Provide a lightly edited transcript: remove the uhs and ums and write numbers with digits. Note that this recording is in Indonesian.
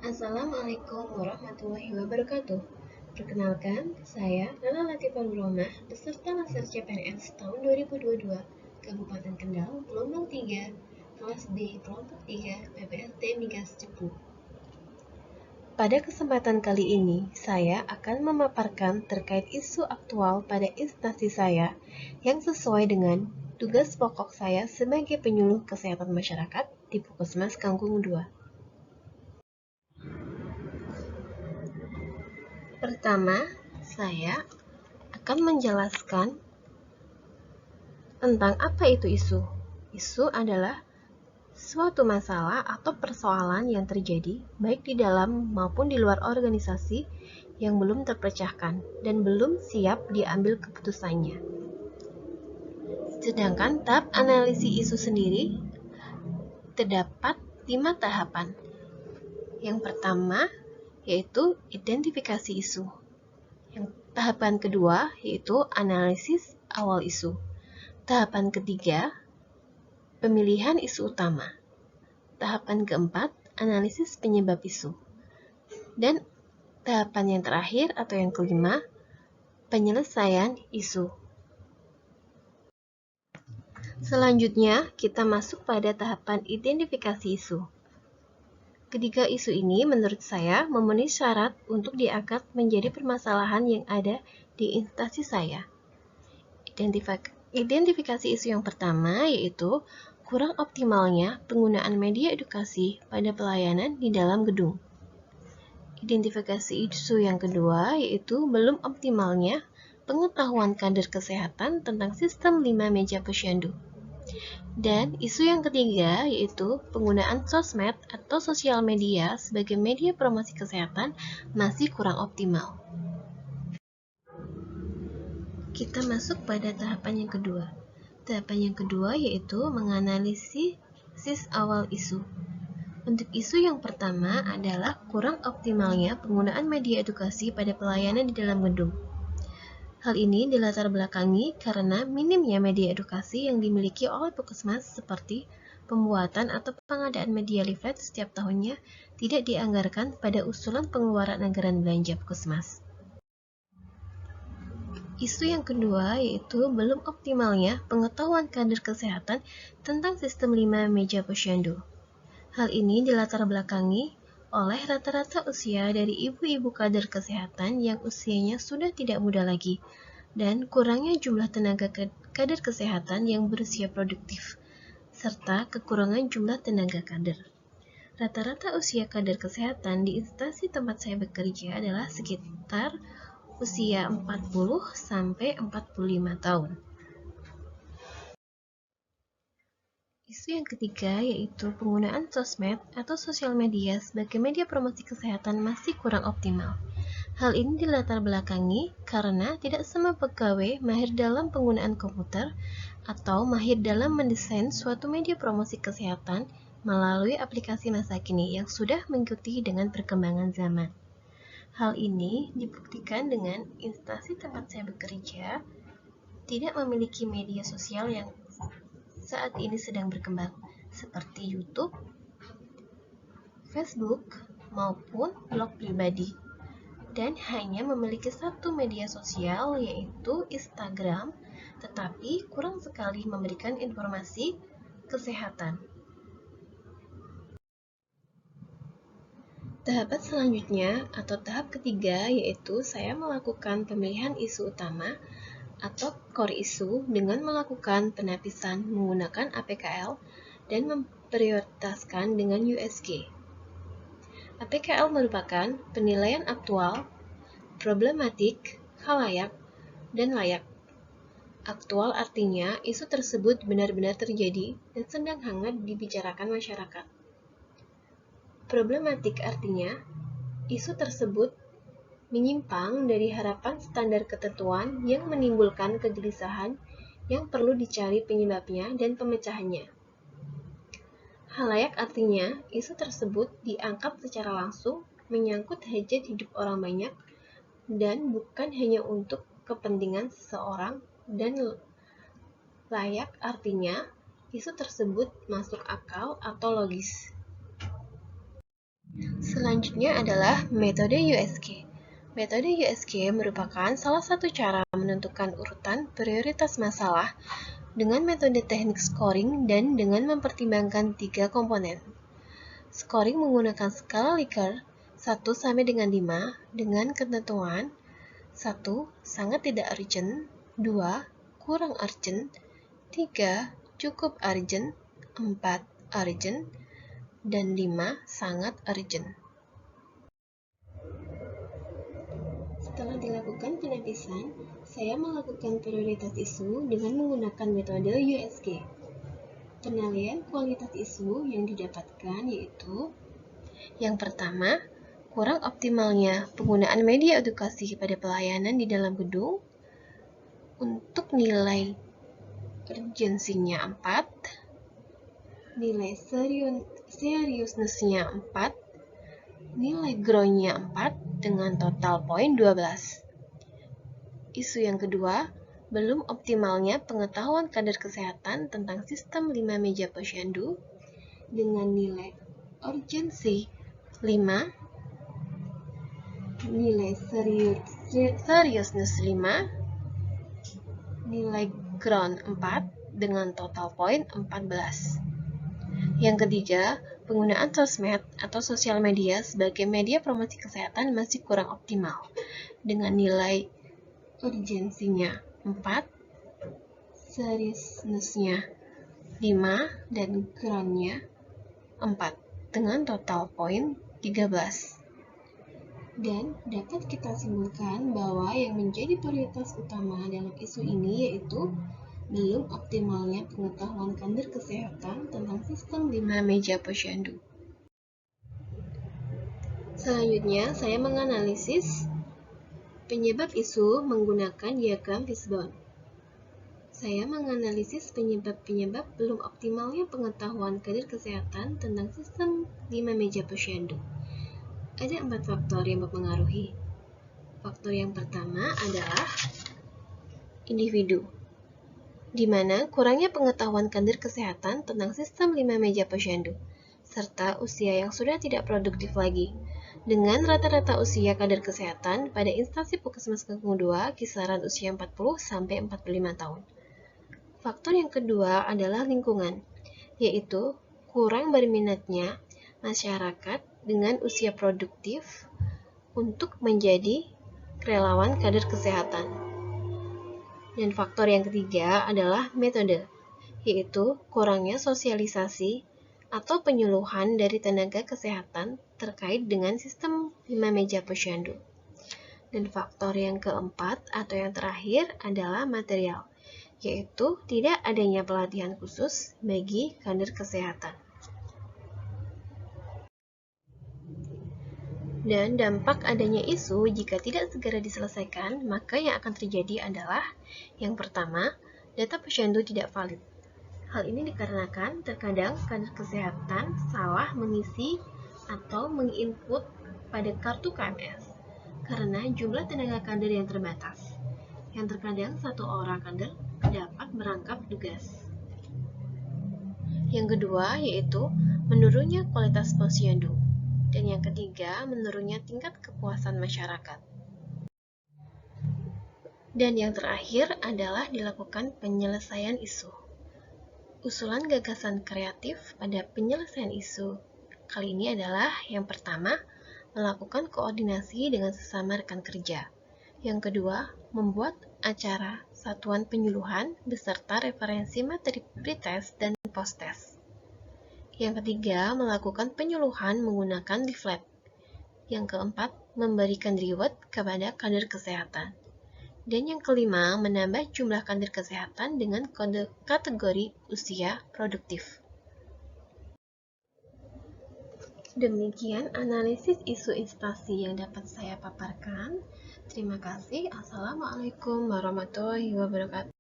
Assalamualaikum warahmatullahi wabarakatuh. Perkenalkan, saya Nana Latifah Nurromah, peserta Laser CPNS tahun 2022, Kabupaten Kendal, gelombang 3, kelas B, kelompok 3, PPLT Migas Cepu. Pada kesempatan kali ini, saya akan memaparkan terkait isu aktual pada instansi saya yang sesuai dengan tugas pokok saya sebagai penyuluh kesehatan masyarakat di Puskesmas Kangkung 2. Pertama, saya akan menjelaskan tentang apa itu isu. Isu adalah suatu masalah atau persoalan yang terjadi baik di dalam maupun di luar organisasi yang belum terpecahkan dan belum siap diambil keputusannya. Sedangkan tahap analisis isu sendiri terdapat 5 tahapan. Yang pertama yaitu identifikasi isu. Yang tahapan kedua yaitu analisis awal isu. Tahapan ketiga, pemilihan isu utama. Tahapan keempat, analisis penyebab isu. Dan tahapan yang terakhir atau yang kelima, penyelesaian isu. Selanjutnya, kita masuk pada tahapan identifikasi isu. Ketiga isu ini menurut saya memenuhi syarat untuk diangkat menjadi permasalahan yang ada di instansi saya. Identifikasi isu yang pertama yaitu kurang optimalnya penggunaan media edukasi pada pelayanan di dalam gedung. Identifikasi isu yang kedua yaitu belum optimalnya pengetahuan kader kesehatan tentang sistem 5 meja posyandu. Dan isu yang ketiga yaitu penggunaan sosmed atau sosial media sebagai media promosi kesehatan masih kurang optimal. Kita masuk pada tahapan yang kedua. Tahapan yang kedua yaitu menganalisis awal isu. Untuk isu yang pertama adalah kurang optimalnya penggunaan media edukasi pada pelayanan di dalam gedung. Hal ini dilatar belakangi karena minimnya media edukasi yang dimiliki oleh Puskesmas seperti pembuatan atau pengadaan media leaflet setiap tahunnya tidak dianggarkan pada usulan pengeluaran anggaran belanja Puskesmas. Isu yang kedua yaitu belum optimalnya pengetahuan kader kesehatan tentang sistem 5 meja posyandu. Hal ini dilatar belakangi oleh rata-rata usia dari ibu-ibu kader kesehatan yang usianya sudah tidak muda lagi, dan kurangnya jumlah tenaga kader kesehatan yang berusia produktif, serta kekurangan jumlah tenaga kader. Rata-rata usia kader kesehatan di instansi tempat saya bekerja adalah sekitar usia 40-45 tahun. Isu yang ketiga yaitu penggunaan sosmed atau sosial media sebagai media promosi kesehatan masih kurang optimal. Hal ini dilatar belakangi karena tidak semua pegawai mahir dalam penggunaan komputer atau mahir dalam mendesain suatu media promosi kesehatan melalui aplikasi masa kini yang sudah mengikuti dengan perkembangan zaman. Hal ini dibuktikan dengan instansi tempat saya bekerja tidak memiliki media sosial yang saat ini sedang berkembang, seperti YouTube, Facebook, maupun blog pribadi, dan hanya memiliki satu media sosial yaitu Instagram, tetapi kurang sekali memberikan informasi kesehatan. Tahapan selanjutnya atau tahap ketiga yaitu saya melakukan pemilihan isu utama atau core issue dengan melakukan penapisan menggunakan APKL dan memprioritaskan dengan USG. APKL merupakan penilaian aktual, problematik, khalayak, dan layak. Aktual artinya isu tersebut benar-benar terjadi dan sedang hangat dibicarakan masyarakat. Problematik artinya isu tersebut menyimpang dari harapan standar ketentuan yang menimbulkan kegelisahan yang perlu dicari penyebabnya dan pemecahannya. Khalayak artinya isu tersebut diangkat secara langsung menyangkut hajat hidup orang banyak dan bukan hanya untuk kepentingan seseorang, dan layak artinya isu tersebut masuk akal atau logis. Selanjutnya adalah metode USG. Metode USG merupakan salah satu cara menentukan urutan prioritas masalah dengan metode teknik scoring dan dengan mempertimbangkan 3 komponen. Scoring menggunakan skala Likert 1 sampai dengan 5 dengan ketentuan 1. Sangat tidak urgent, 2. Kurang urgent, 3. Cukup urgent, 4. Urgent, dan 5. Sangat urgent. Setelah dilakukan penapisan, saya melakukan prioritas isu dengan menggunakan metode USG. Penilaian kualitas isu yang didapatkan yaitu: yang pertama, kurang optimalnya penggunaan media edukasi pada pelayanan di dalam gedung. Untuk nilai urgensinya 4, nilai seriousness-nya 4, nilai grow-nya 4, dengan total poin 12. Isu yang kedua, belum optimalnya pengetahuan kader kesehatan tentang sistem 5 meja posyandu dengan nilai urgensi 5, nilai seriousness 5, nilai ground 4 dengan total poin 14. Yang ketiga, penggunaan sosmed atau sosial media sebagai media promosi kesehatan masih kurang optimal dengan nilai urgensinya 4, seriousness-nya 5, dan ground-nya 4 dengan total poin 13. Dan dapat kita simpulkan bahwa yang menjadi prioritas utama dalam isu ini yaitu belum optimalnya pengetahuan kader kesehatan tentang sistem 5 meja posyandu. Selanjutnya, saya menganalisis penyebab isu menggunakan diagram Fishbone. Saya menganalisis penyebab-penyebab belum optimalnya pengetahuan kader kesehatan tentang sistem 5 meja posyandu. Ada 4 faktor yang mempengaruhi. Faktor yang pertama adalah individu, di mana kurangnya pengetahuan kader kesehatan tentang sistem 5 meja posyandu, serta usia yang sudah tidak produktif lagi, dengan rata-rata usia kader kesehatan pada instansi Puskesmas Kampung 2 kisaran usia 40-45 tahun. Faktor yang kedua adalah lingkungan, yaitu kurang berminatnya masyarakat dengan usia produktif untuk menjadi relawan kader kesehatan. Dan faktor yang ketiga adalah metode, yaitu kurangnya sosialisasi atau penyuluhan dari tenaga kesehatan terkait dengan sistem 5 meja posyandu. Dan faktor yang keempat atau yang terakhir adalah material, yaitu tidak adanya pelatihan khusus bagi kader kesehatan. Dan dampak adanya isu jika tidak segera diselesaikan, maka yang akan terjadi adalah: yang pertama, data posyandu tidak valid. Hal ini dikarenakan terkadang kader kesehatan salah mengisi atau menginput pada kartu KMS karena jumlah tenaga kader yang terbatas, yang terkadang satu orang kader dapat merangkap tugas. Yang kedua yaitu menurunnya kualitas posyandu, dan yang ketiga menurunnya tingkat kepuasan masyarakat. Dan yang terakhir adalah dilakukan penyelesaian isu. Usulan gagasan kreatif pada penyelesaian isu kali ini adalah: yang pertama, melakukan koordinasi dengan sesama rekan kerja. Yang kedua, membuat acara satuan penyuluhan beserta referensi materi pretest dan posttest. Yang ketiga, melakukan penyuluhan menggunakan leaflet. Yang keempat, memberikan reward kepada kader kesehatan. Dan yang kelima, menambah jumlah kader kesehatan dengan kategori usia produktif. Demikian analisis isu instansi yang dapat saya paparkan. Terima kasih. Assalamualaikum warahmatullahi wabarakatuh.